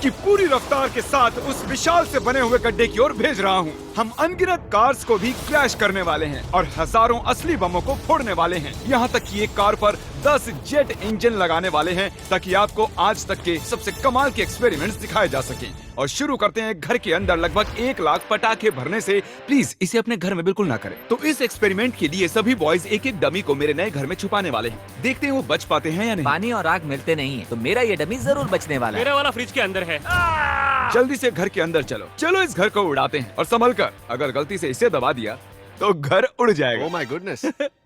उसकी पूरी रफ्तार के साथ उस विशाल से बने हुए गड्ढे की ओर भेज रहा हूँ। हम अनगिनत कार्स को भी क्रैश करने वाले हैं और हजारों असली बमों को फोड़ने वाले हैं। यहाँ तक कि एक कार पर 10 जेट इंजन लगाने वाले हैं ताकि आपको आज तक के सबसे कमाल के एक्सपेरिमेंट्स दिखाए जा सकें। और शुरू करते हैं घर के अंदर लगभग 1 लाख पटाखे भरने से। प्लीज इसे अपने घर में बिल्कुल ना करें। तो इस एक्सपेरिमेंट के लिए सभी बॉयज एक एक डमी को मेरे नए घर में छुपाने वाले हैं। देखते हैं वो बच पाते हैं या नहीं। पानी और आग मिलते नहीं है, तो मेरा ये डमी जरूर बचने वाला है। मेरा वाला फ्रिज के अंदर है। जल्दी से घर के अंदर चलो। चलो इस घर को उड़ाते हैं और संभल कर, अगर गलती से इसे दबा दिया तो घर उड़ जाएगा। Oh my goodness.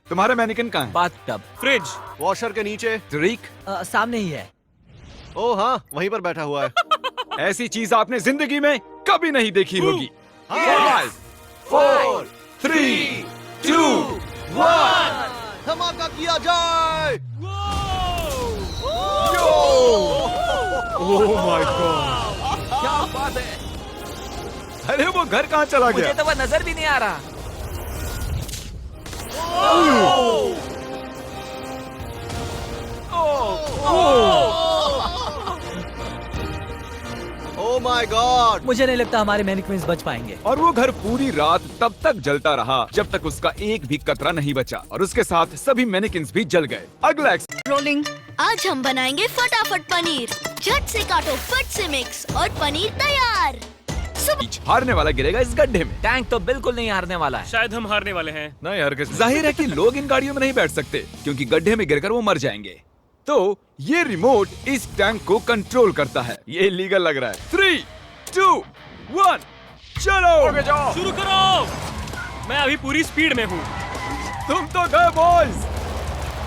तुम्हारा मैनिकन कहाँ है? बाथटब। फ्रिज। वॉशर के नीचे। ट्रिक सामने ही है। ओह हाँ, वहीं पर बैठा हुआ है। ऐसी चीज आपने जिंदगी में कभी नहीं देखी होगी। 5 4 3 2 1 धमाका किया जाए। ओह माय गॉड, क्या बात है। अरे वो घर कहाँ चला मुझे गया? तो वह नजर भी नहीं आ रहा। Oh my God. मुझे नहीं लगता हमारे मैनिक्विन्स बच पाएंगे। और वो घर पूरी रात तब तक जलता रहा जब तक उसका एक भी कतरा नहीं बचा और उसके साथ सभी मैनिकिन्स भी जल गए। अगला रोलिंग। आज हम बनाएंगे फटाफट पनीर। झट से काटो, फट से मिक्स और पनीर तैयार। हारने वाला गिरेगा इस गड्ढे में। टैंक तो बिल्कुल नहीं हारने वाला है। शायद हम हारने वाले हैं। नहीं यार, जाहिर है कि लोग इन गाड़ियों में नहीं बैठ सकते क्योंकि गड्ढे में गिरकर वो मर जाएंगे। तो ये रिमोट इस टैंक को कंट्रोल करता है। ये इलीगल लग रहा है। 3 2 1 चलो जाओ। शुरू करो। मैं अभी पूरी स्पीड में हूँ। तुम तो गए बॉयज।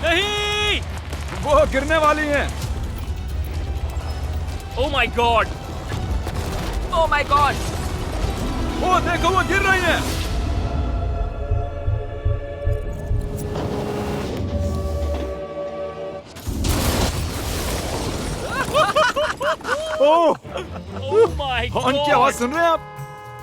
नहीं। वो गिरने वाली हैं। Oh my God. Oh my God. वो देखो वो गिर रही हैं। ओह, ओह माय गॉड। हॉर्न की आवाज सुन रहे हैं आप?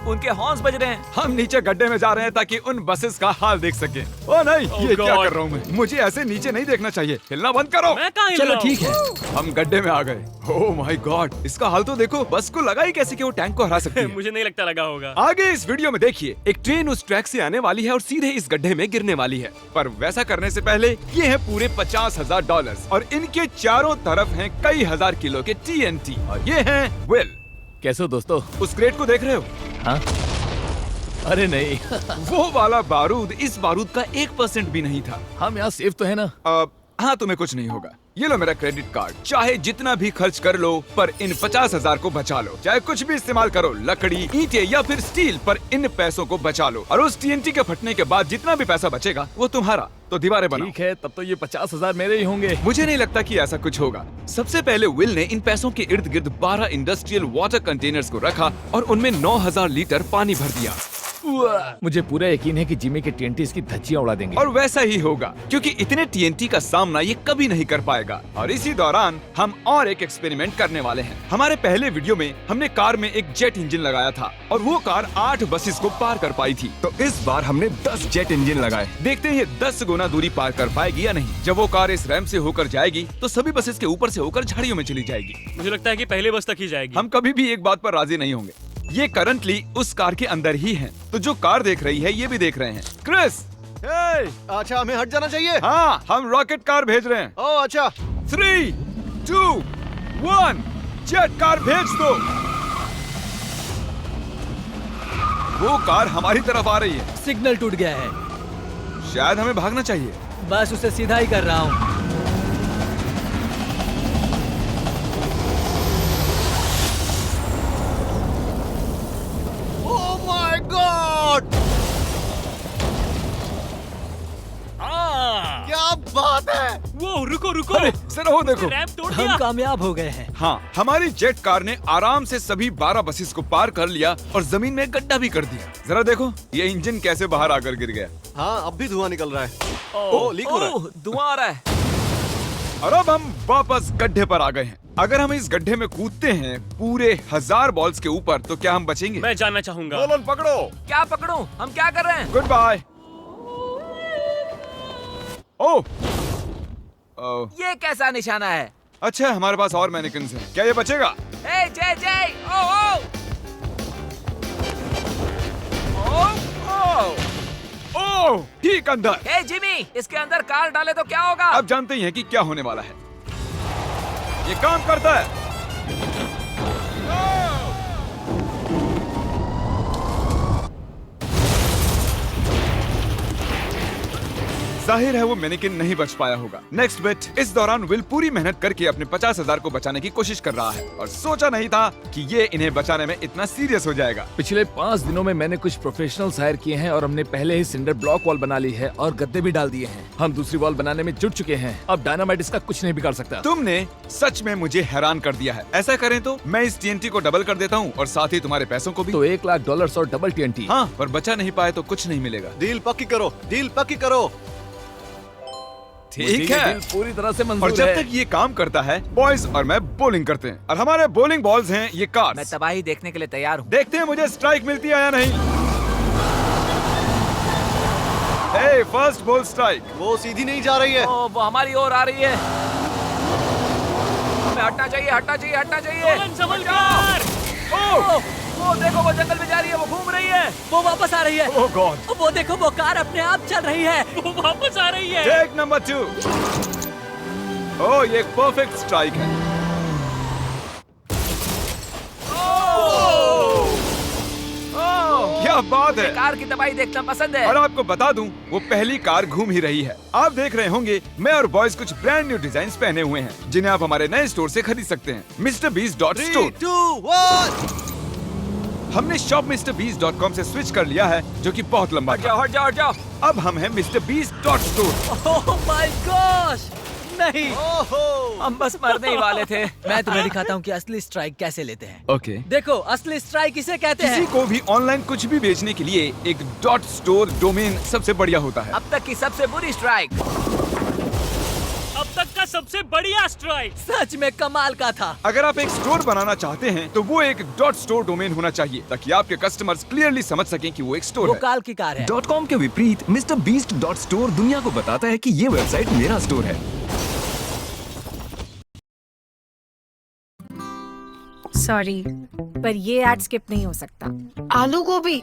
उनके हॉर्न्स बज रहे हैं। हम नीचे गड्ढे में जा रहे हैं ताकि उन बसेस का हाल देख सके। ओ नहीं, ये क्या God. कर रहा हूँ मैं? मुझे ऐसे नीचे नहीं देखना चाहिए। हिलना बंद करो। मैं कहाँ हिल चलो रहा हूँ? ठीक है। हम गड्ढे में आ गए। ओह माय गॉड, इसका हाल तो देखो। बस को लगा ही कैसे कि वो टैंक को हरा सकती है। मुझे नहीं लगता लगा होगा। आगे इस वीडियो में देखिए, एक ट्रेन उस ट्रैक से आने वाली है और सीधे इस गड्ढे में गिरने वाली है। पर वैसा करने से पहले ये है पूरे $50,000 और इनके चारों तरफ हैं कई हजार किलो के TNT और ये हैं विल। कैसे हो दोस्तों? उस क्रेट को देख रहे हो? हाँ? अरे नहीं। वो वाला बारूद इस बारूद का 1% भी नहीं था। हम यहाँ सेफ तो है ना? हाँ, तुम्हें कुछ नहीं होगा। ये लो मेरा क्रेडिट कार्ड। चाहे जितना भी खर्च कर लो पर इन 50,000 को बचा लो। चाहे कुछ भी इस्तेमाल करो, लकड़ी, ईंटें या फिर स्टील, पर इन पैसों को बचा लो। और उस TNT के फटने के बाद जितना भी पैसा बचेगा वो तुम्हारा। तो दीवारें बनाओ। ठीक है, तब तो ये 50,000 मेरे ही होंगे। मुझे नहीं लगता कि ऐसा कुछ होगा। सबसे पहले विल ने इन पैसों के इर्द गिर्द 12 इंडस्ट्रियल वाटर कंटेनर्स को रखा और उनमें 9,000 लीटर पानी भर दिया। मुझे पूरा यकीन है कि जिमी के TNT इसकी धज्जियां उड़ा देंगे। और वैसा ही होगा क्योंकि इतने TNT का सामना ये कभी नहीं कर पाएगा। और इसी दौरान हम और एक एक्सपेरिमेंट करने वाले हैं। हमारे पहले वीडियो में हमने कार में एक जेट इंजन लगाया था और वो कार 8 बसेस को पार कर पाई थी। तो इस बार हमने 10 जेट इंजन लगाए। देखते हैं ये 10 गुना दूरी पार कर पाएगी या नहीं। जब वो कार इस रैंप से होकर जाएगी तो सभी बसेस के ऊपर से होकर झाड़ियों में चली जाएगी। मुझे लगता है कि पहले बस तक ही जाएगी। हम कभी भी एक बात पर राजी नहीं होंगे। ये करंटली उस कार के अंदर ही हैं। तो जो कार देख रही है ये भी देख रहे हैं। क्रिस, अच्छा, हमें हट जाना चाहिए। हाँ, हम रॉकेट कार भेज रहे हैं। ओह अच्छा। 3 2 1 जेट कार भेज दो। वो कार हमारी तरफ आ रही है। सिग्नल टूट गया है। शायद हमें भागना चाहिए। बस उसे सीधा ही कर रहा हूँ। Oh my God. क्या बात है। वो रुको रुको। अरे सर, वो देखो। रैंप तोड़ दिया। हम कामयाब हो गए हैं। हाँ, हमारी जेट कार ने आराम से सभी 12 बसेस को पार कर लिया और जमीन में गड्ढा भी कर दिया। जरा देखो ये इंजन कैसे बाहर आकर गिर गया। हाँ, अब भी धुआं निकल रहा है। ओह, लीक हो रहा है। ओह, धुआं आ रहा है। और अब हम वापस गड्ढे पर आ गए हैं। अगर हम इस गड्ढे में कूदते हैं पूरे 1000 बॉल्स के ऊपर तो क्या हम बचेंगे? मैं जानना चाहूंगा। नोलन पकड़ो। क्या पकड़ूं? हम क्या कर रहे हैं? Good bye. ओह, ये कैसा निशाना है? अच्छा, हमारे पास और मैनिकन्स हैं। क्या ये बचेगा? ए, जय जय, ओह, ठीक अंदर। हे जिमी, इसके अंदर कार डाले तो क्या होगा? आप जानते ही हैं कि क्या होने वाला है। ये काम करता है। जाहिर है वो मैनेकिन नहीं बच पाया होगा। नेक्स्ट बिट, इस दौरान विल पूरी मेहनत करके अपने 50,000 को बचाने की कोशिश कर रहा है और सोचा नहीं था कि ये इन्हें बचाने में इतना सीरियस हो जाएगा। पिछले 5 दिनों में मैंने कुछ प्रोफेशनल्स हायर किए हैं और हमने पहले ही सिंडर ब्लॉक वॉल बना ली है और गद्दे भी डाल दिए हैं। हम दूसरी वॉल बनाने में जुट चुके हैं। अब डायनामाइट इसका कुछ नहीं बिगाड़ सकता। तुमने सच में मुझे हैरान कर दिया है। ऐसा करें तो मैं इस TNT को डबल कर देता हूँ और साथ ही तुम्हारे पैसों को भी। तो $1,00,000 और डबल TNT। हाँ, पर बचा नहीं पाए तो कुछ नहीं मिलेगा। डील पक्की करो, डील पक्की करो। ठीक है, डील पूरी तरह से और मंजूर जब है। तक ये काम करता है, बॉयज और मैं बॉलिंग करते हैं और हमारे बॉलिंग बॉल्स हैं ये मैं कार्स। तबाही देखने के लिए तैयार हूँ। देखते हैं मुझे स्ट्राइक मिलती है या नहीं। हे, फर्स्ट बॉल स्ट्राइक। वो सीधी नहीं जा रही है। ओ, वो हमारी ओर आ रही है। हमें हटना चाहिए, हटना चाहिए, हटना चाहिए। नोलन, संभल कर। ओ, देखो वो जंगल में जा रही है, वो घूम रही है। वो वापस आ रही है। ओह गॉड। वो देखो, वो कार अपने आप चल रही है। वो वापस आ रही है। Take number 2। ओह, ये एक परफेक्ट स्ट्राइक है। ओह, क्या बात है। कार की तबाही देखना पसंद है। और आपको बता दूं, वो पहली कार घूम ही रही है। आप देख रहे होंगे मैं और बॉयज कुछ ब्रांड न्यू डिजाइन पहने हुए हैं जिन्हें आप हमारे नए स्टोर से खरीद सकते हैं, MrBeast.store। 3, 2, 1। हमने shopMrBeast.com से स्विच कर लिया है, जो कि बहुत लंबा हट था। जाओ, हट जाओ, हट जाओ। अब हम हैं MrBeast.store। ओह माय गॉश, नहीं, ओहो। हम बस मरने ही वाले थे। मैं तुम्हें दिखाता हूँ कि असली स्ट्राइक कैसे लेते हैं। ओके। देखो, असली स्ट्राइक इसे कहते किसी हैं। को भी ऑनलाइन कुछ भी बेचने के लिए एक .store डोमेन सबसे बढ़िया होता है। अब तक की सबसे बुरी स्ट्राइक। अब तक का सबसे बढ़िया स्ट्राइक। सच में कमाल का था। अगर आप एक स्टोर बनाना चाहते हैं तो वो एक .store डोमेन होना चाहिए ताकि आपके कस्टमर्स क्लियरली समझ सकें कि वो एक स्टोर वो है। काल की कार है। .com के विपरीत MrBeast.store दुनिया को बताता है कि ये वेबसाइट मेरा स्टोर है। सॉरी, पर ये ऐड स्किप नहीं हो सकता। आलू गोभी